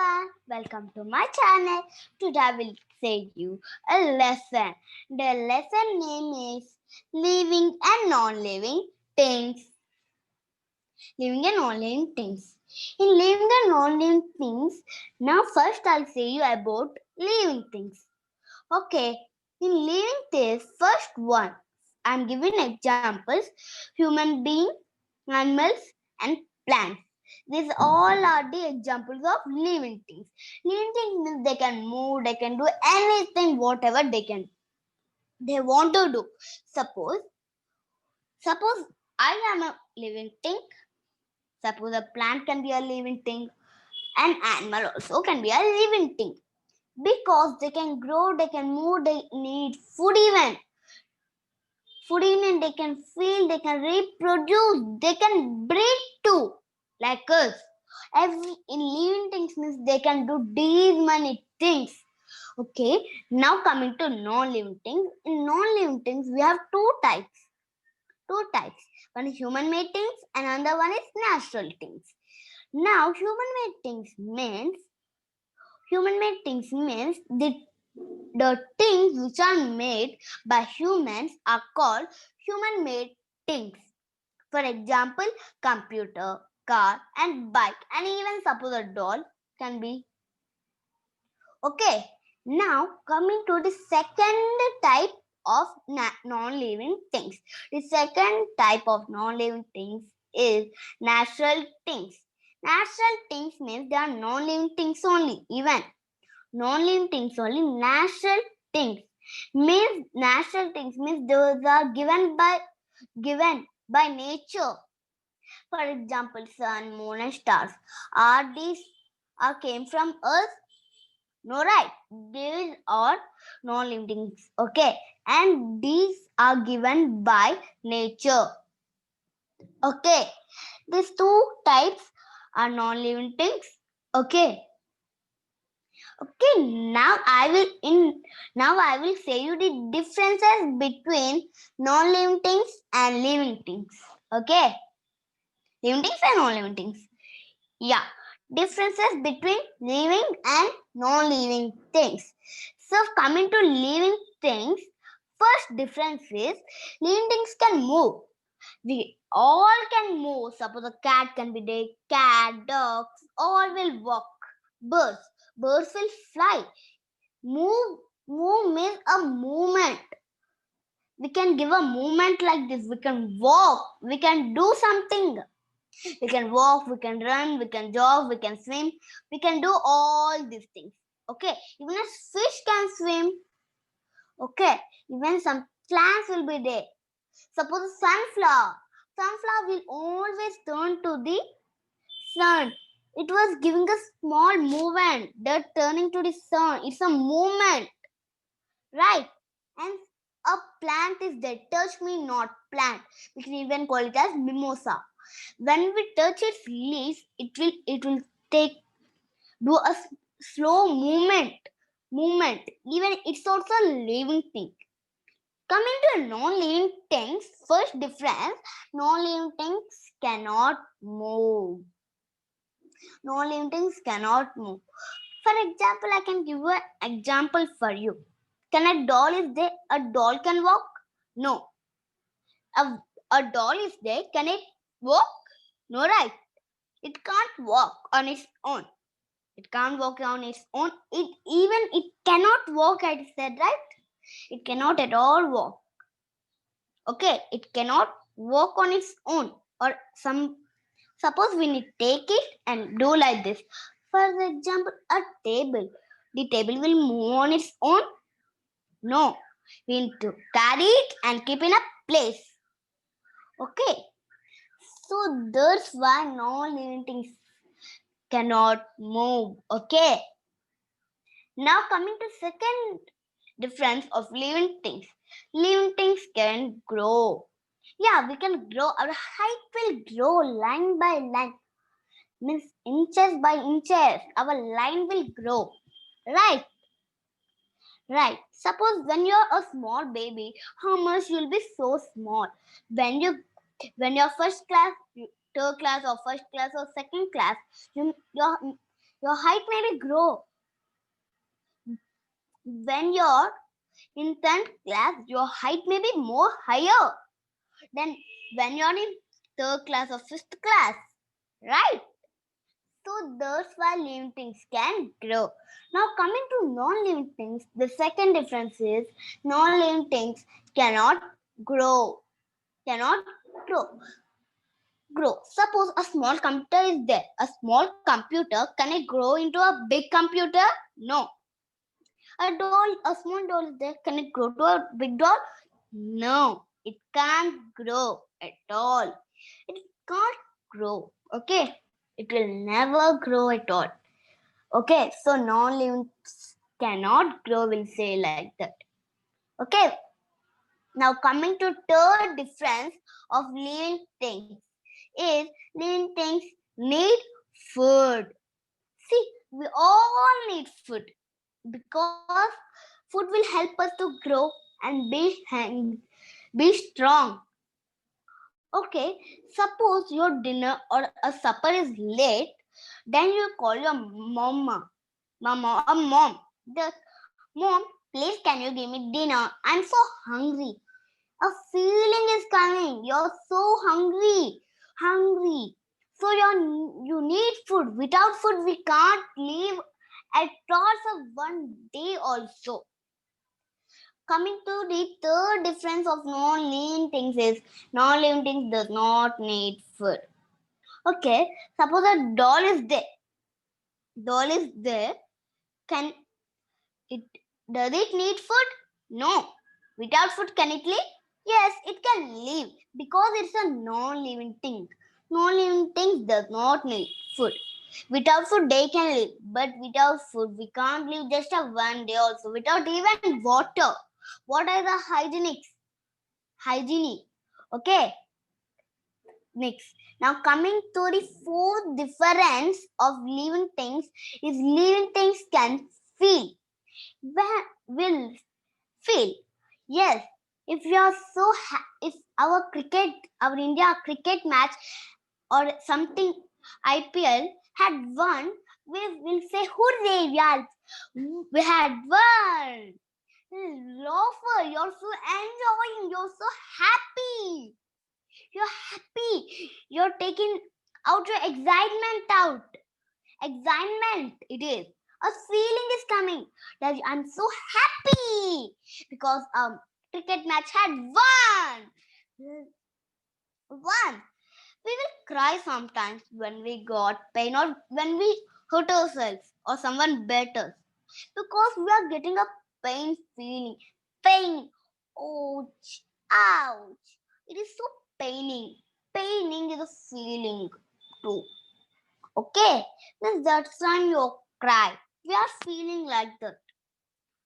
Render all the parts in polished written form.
everyone, welcome to my channel. Today I will say you a lesson. The lesson name is Living and Non-Living Things. Living and non-living things. In living and non-living things, now first I'll say you about living things. Okay, in living things, first one, I'm giving examples: human being, animals, and plants. These all are the examples of living things. Living things means they can move, they can do anything, whatever they want to do. Suppose I am a living thing. Suppose a plant can be a living thing. An animal also can be a living thing. Because they can grow, they can move, they need food even. Food even, they can feel, they can reproduce, they can breed too. Like us. In living things means they can do these many things. Okay, now coming to non-living things. In non-living things, we have two types. Two types. One is human-made things and another one is natural things. Now, human-made things means the things which are made by humans are called human-made things. For example, computer, car, and bike, and even suppose a doll can be. Okay, now coming to the second type of non-living things. The second type of non-living things is natural things. Natural things means they are non-living things only. Even non-living things only. Natural things means those are given by nature. For example, sun, moon, and stars. Are these came from Earth? No, right? These are non-living things. Okay, and these are given by nature. Okay, these two types are non-living things. Okay. Okay, now I will say you the differences between non-living things and living things. Okay, living things and non-living things. Yeah, differences between living and non-living things. So coming to living things, first difference is living things can move. We all can move. Suppose a cat can be there. Cat, dogs, all will walk. Birds will fly. Move means a movement. We can give a movement like this. We can walk. We can do something. We can walk, we can run, we can jog, we can swim. We can do all these things. Okay. Even a fish can swim. Okay. Even some plants will be there. Suppose a sunflower. Sunflower will always turn to the sun. It was giving a small movement. That turning to the sun. It's a movement. Right? And a plant is dead. Touch me not plant. We can even call it as mimosa. When we touch its leaves, it will take do a slow movement. Even it's also a living thing. Coming to non-living things, first difference: non-living things cannot move. Non-living things cannot move. For example, I can give you an example for you. Can a doll is there? A doll can walk? No. A doll is there. Can it walk? No, right? It can't walk on its own. It can't walk on its own. It cannot walk, I said, right? It cannot at all walk. Okay, it cannot walk on its own. Or suppose we need take it and do like this. For example, a table. The table will move on its own? No. We need to carry it and keep in a place. Okay. So that's why non-living things cannot move. Okay. Now coming to second difference of living things. Living things can grow. Yeah, we can grow. Our height will grow line by line. Means inches by inches. Our line will grow. Right. Right. Suppose when you're a small baby, how much you'll be so small. When you're first class, third class or first class or second class, Your height may be grow. When you're in 10th class, your height may be more higher than when you're in 3rd class or 5th class, right? So that's why living things can grow. Now coming to non-living things, the second difference is non-living things cannot grow. Cannot grow. Grow. Suppose a small computer is there. A small computer, can it grow into a big computer? No. A small doll is there. Can it grow to a big doll? No. It can't grow at all. It can't grow. Okay. It will never grow at all. Okay. So non-living cannot grow. We'll say like that. Okay. Now coming to third difference of living things is living things need food. See, we all need food because food will help us to grow and be strong. Okay, suppose your dinner or a supper is late, then you call your mama or mom. The mom, please can you give me dinner? I'm so hungry. A feeling is coming. You're so hungry. So you need food. Without food, we can't live at all for one day also. Coming to the third difference of non-living things is non-living things does not need food. Okay, suppose a doll is there. Doll is there. Can it does it need food? No. Without food, can it live? Yes, it can live because it's a non-living thing. Non-living things does not need food. Without food, they can live, but without food, we can't live just a one day also. Without even water, what are the hygienics? Hygiene. Okay. Next. Now coming to the fourth difference of living things is living things can feel. Will feel. Yes, if you are so if our India cricket match or something IPL had won, we will say hooray, we had won. Loafer, you're so enjoying, you're so happy. You're happy. You're taking out your excitement out. Excitement it is. A feeling is coming that I'm so happy because cricket match had won. Won. We will cry sometimes when we got pain or when we hurt ourselves or someone bet us because we are getting a pain feeling. Pain. Ouch. Ouch. It is so paining. Paining is a feeling too. Okay, then that's time you cry. We are feeling like that.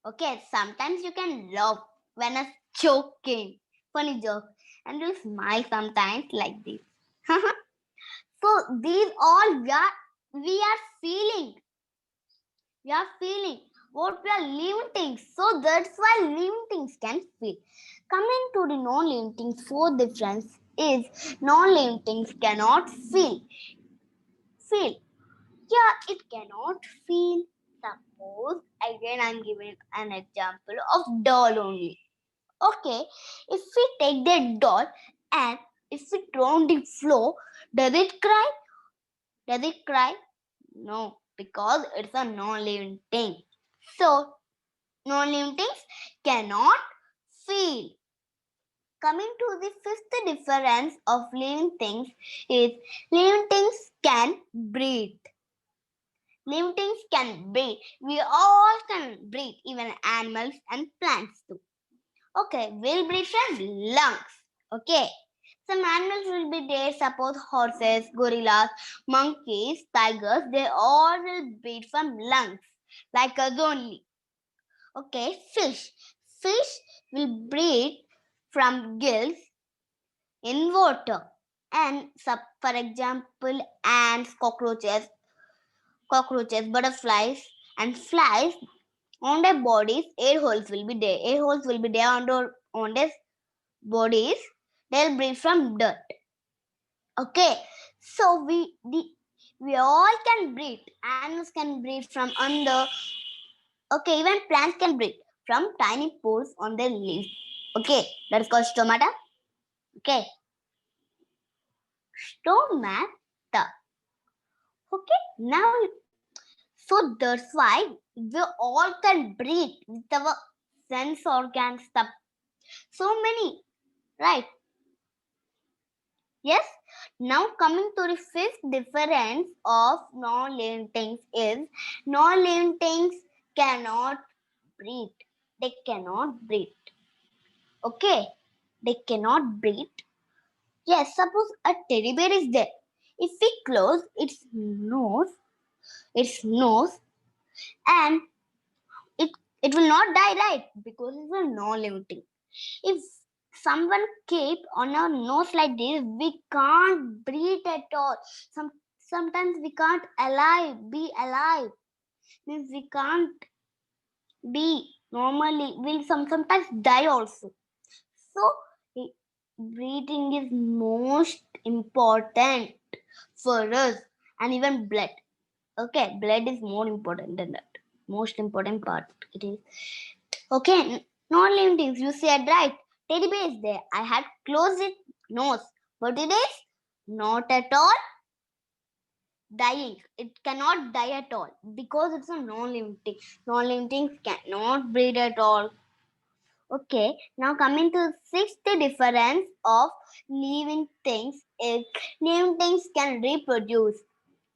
Okay, sometimes you can laugh when a joke came. Funny joke. And you smile sometimes like this. So these all we are feeling. We are feeling what we are living things. So that's why living things can feel. Coming to the non-living things, fourth difference is non-living things cannot feel. Feel. Yeah, it cannot feel. Suppose, again I'm giving an example of doll only. Okay, if we take that doll and if we throw on the floor, does it cry? Does it cry? No, because it's a non-living thing. So, non-living things cannot feel. Coming to the fifth difference of living things is living things can breathe. Living things can breathe. We all can breathe, even animals and plants too. Okay, we'll breathe from lungs. Okay, some animals will be there, suppose horses, gorillas, monkeys, tigers, they all will breathe from lungs, like us only. Okay, fish. Fish will breathe from gills in water. And for example, ants, butterflies, and flies on their bodies, air holes will be there. Air holes will be there on their bodies. They'll breathe from dirt. Okay, so We all can breathe. Animals can breathe from under. Okay, even plants can breathe from tiny pores on their leaves. Okay, that is called stomata. Okay, stomata. Okay, now so that's why we all can breathe with our sense organs. So many, right? Yes. Now coming to the fifth difference of non-living things is non-living things cannot breathe. They cannot breathe. Okay, they cannot breathe. Yes, suppose a teddy bear is there. If we close its nose, and it it will not die, right? Because it's a non-living thing. If someone keep on our nose like this, we can't breathe at all. Sometimes we can't be alive. Means we can't be normally. We'll sometimes die also. So breathing is most important for us, and even blood. Okay, blood is more important than that. Most important part it is. Okay, non-living things. You said right. Teddy bear is there. I had closed it nose, but it is not at all dying. It cannot die at all because it's a non-living thing. Non-living things cannot breathe at all. Okay, now coming to sixth difference of living things is living things can reproduce.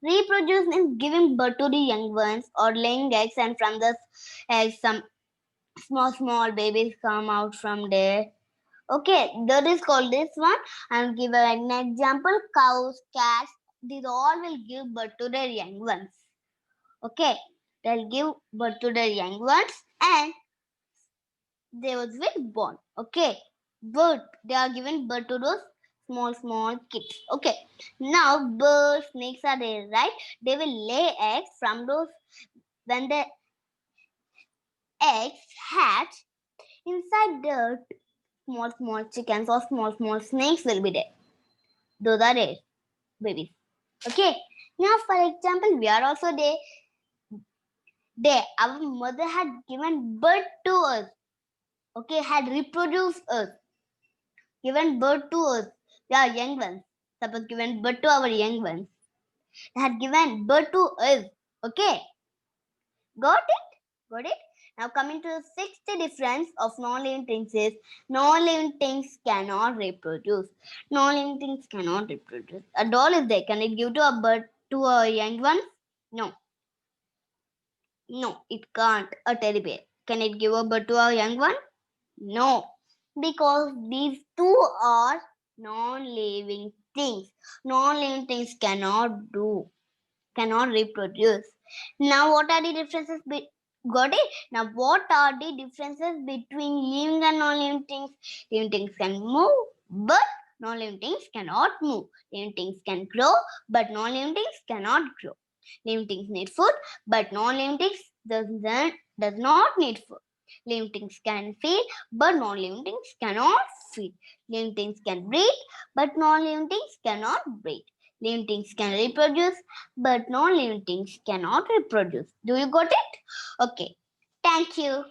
Reproduce means giving birth to the young ones or laying eggs, and from the eggs some small babies come out from there. Okay, that is called this one. I'll give an example. Cows, cats, these all will give birth to their young ones. Okay, they'll give birth to their young ones, and they was with born. Okay, birth, they are given birth to those small kids. Okay, now birds, snakes are there, right? They will lay eggs from those. When the eggs hatch, inside the small chickens or small snakes will be there. Those are their babies. Okay. Now, for example, we are also there. There, our mother had given birth to us. Okay, had reproduced us, given birth to us. We are young ones. Suppose given birth to our young ones. They had given birth to us. Okay. Got it? Got it? Now coming to the sixth difference of non-living things is non-living things cannot reproduce. Non-living things cannot reproduce. A doll is there. Can it give to a birth to a young one? No. No, it can't. A teddy bear. Can it give a birth to a young one? No. Because these two are non-living things. Non-living things cannot reproduce. Now, what are the differences? Got it? Now, what are the differences between living and non-living things? Living things can move, but non-living things cannot move. Living things can grow, but non-living things cannot grow. Living things need food, but non-living things does not need food. Living things can feed, but non-living things cannot feed. Living things can breathe, but non-living things cannot breathe. Living things can reproduce, but non-living things cannot reproduce. Do you got it? Okay. Thank you.